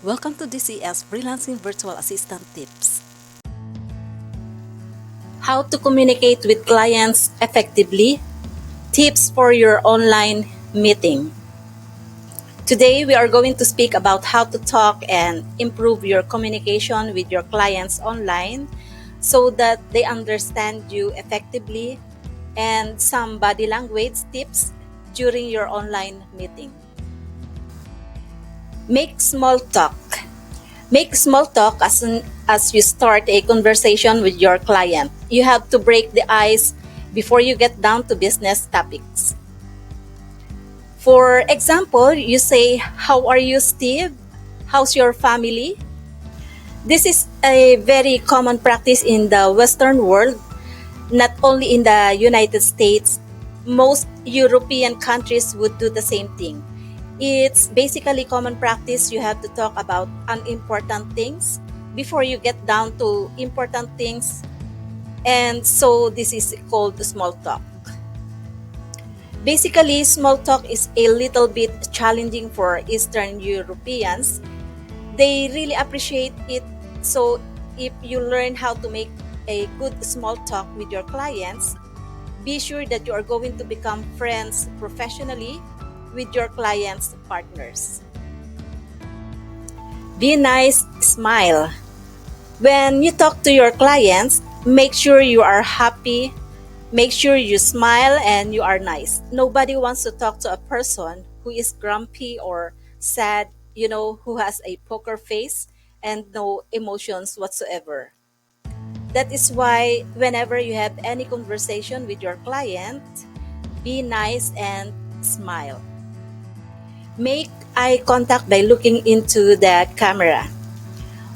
Welcome to DCS Freelancing Virtual Assistant Tips. How to communicate with clients effectively. Tips for your online meeting. Today, we are going to speak about how to talk and improve your communication with your clients online so that they understand you effectively, and some body language tips during your online meeting. Make small talk. Make small talk as soon as you start a conversation with your client. You have to break the ice before you get down to business topics. For example, you say, "How are you, Steve? How's your family?" This is a very common practice in the Western world, not only in the United States. Most European countries would do the same thing. It's basically common practice. You have to talk about unimportant things before you get down to important things. And so this is called small talk. Basically, small talk is a little bit challenging for Eastern Europeans. They really appreciate it. So if you learn how to make a good small talk with your clients, be sure that you are going to become friends professionally with your clients' partners. Be nice, smile. When you talk to your clients, make sure you are happy, make sure you smile, and you are nice. Nobody wants to talk to a person who is grumpy or sad, who has a poker face and no emotions whatsoever. That is why, whenever you have any conversation with your client, be nice and smile. Make eye contact by looking into the camera.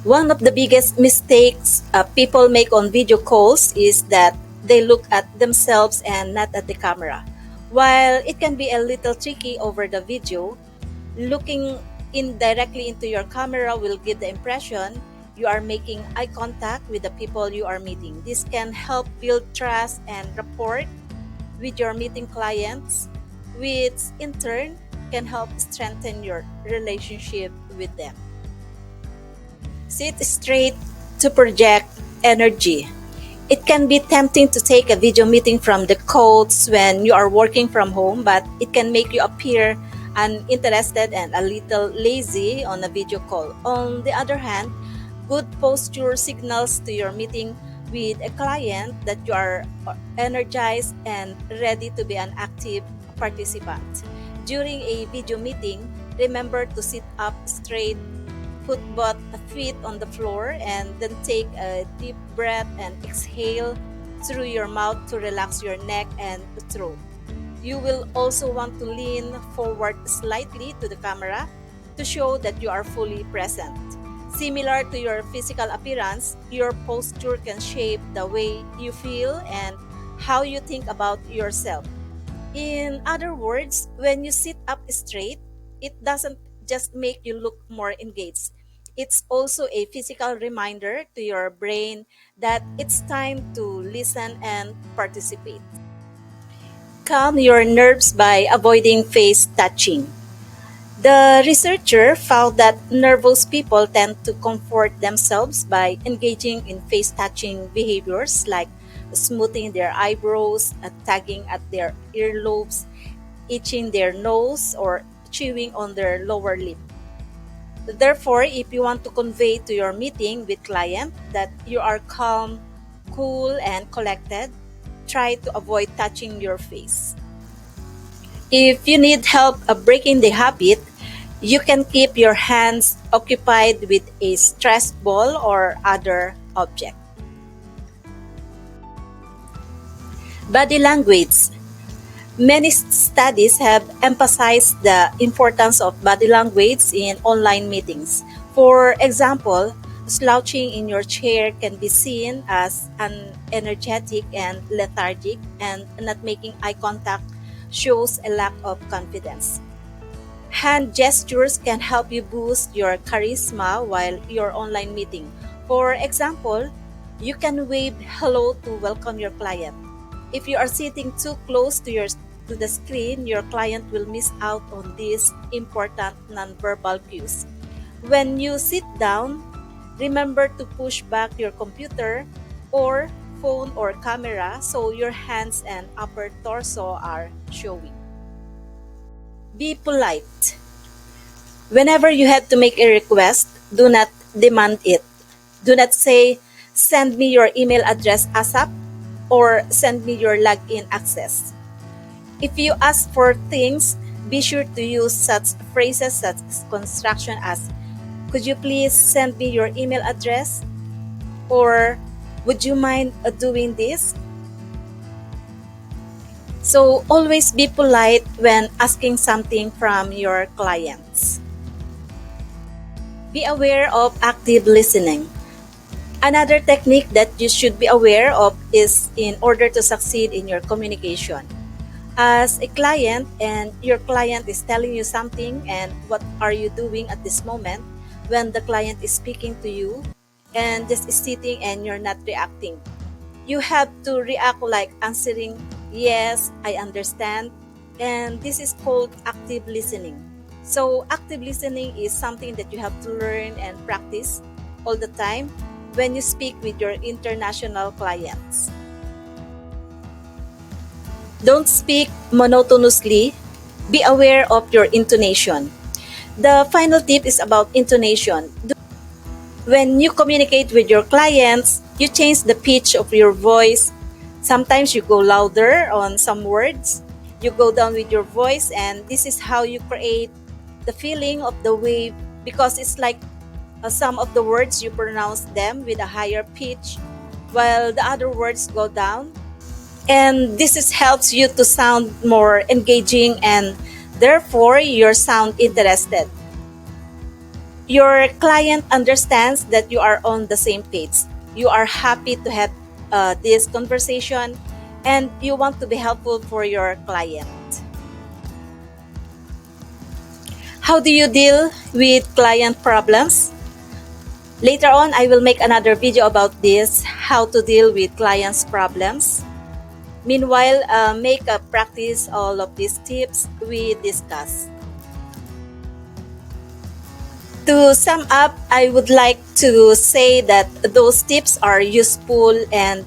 One of the biggest mistakes people make on video calls is that they look at themselves and not at the camera. While it can be a little tricky over the video, looking in directly into your camera will give the impression you are making eye contact with the people you are meeting. This can help build trust and rapport with your meeting clients, which in turn can help strengthen your relationship with them. Sit straight to project energy. It can be tempting to take a video meeting from the couch when you are working from home, but it can make you appear uninterested and a little lazy on a video call. On the other hand, good posture signals to your meeting with a client that you are energized and ready to be an active participant. During a video meeting, remember to sit up straight, put both feet on the floor, and then take a deep breath and exhale through your mouth to relax your neck and throat. You will also want to lean forward slightly to the camera to show that you are fully present. Similar to your physical appearance, your posture can shape the way you feel and how you think about yourself. In other words, when you sit up straight, it doesn't just make you look more engaged. It's also a physical reminder to your brain that it's time to listen and participate. Calm your nerves by avoiding face touching. The researcher found that nervous people tend to comfort themselves by engaging in face touching behaviors like smoothing their eyebrows, tugging at their earlobes, itching their nose, or chewing on their lower lip. Therefore, if you want to convey to your meeting with client that you are calm, cool, and collected, try to avoid touching your face. If you need help breaking the habit, you can keep your hands occupied with a stress ball or other object. Body language. Many studies have emphasized the importance of body language in online meetings. For example, slouching in your chair can be seen as unenergetic and lethargic, and not making eye contact shows a lack of confidence. Hand gestures can help you boost your charisma while you're online meeting. For example, you can wave hello to welcome your client. If you are sitting too close to the screen, your client will miss out on these important nonverbal cues. When you sit down, remember to push back your computer or phone or camera so your hands and upper torso are showing. Be polite. Whenever you have to make a request, do not demand it. Do not say, send me your email address ASAP or send me your login access. If you ask for things, be sure to use such phrases such as construction as, could you please send me your email address? Or would you mind doing this? So always be polite when asking something from your clients. Be aware of active listening. Another technique that you should be aware of is in order to succeed in your communication. As a client and your client is telling you something and what are you doing at this moment when the client is speaking to you and just sitting and you're not reacting. You have to react like answering, yes, I understand. And this is called active listening. So, active listening is something that you have to learn and practice all the time when you speak with your international clients. Don't speak monotonously. Be aware of your intonation. The final tip is about intonation. When you communicate with your clients, you change the pitch of your voice. Sometimes you go louder on some words, you go down with your voice, and this is how you create the feeling of the wave because it's like some of the words you pronounce them with a higher pitch while the other words go down. And helps you to sound more engaging and therefore you sound interested. Your client understands that you are on the same page. You are happy to have this conversation and you want to be helpful for your client. How do you deal with client problems? Later on, I will make another video about this, how to deal with clients' problems. Meanwhile, make a practice all of these tips we discussed. To sum up, I would like to say that those tips are useful and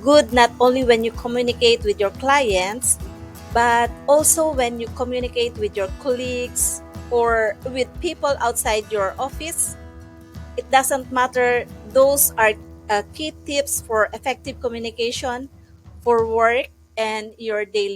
good not only when you communicate with your clients, but also when you communicate with your colleagues or with people outside your office. It doesn't matter, those are key tips for effective communication for work and your daily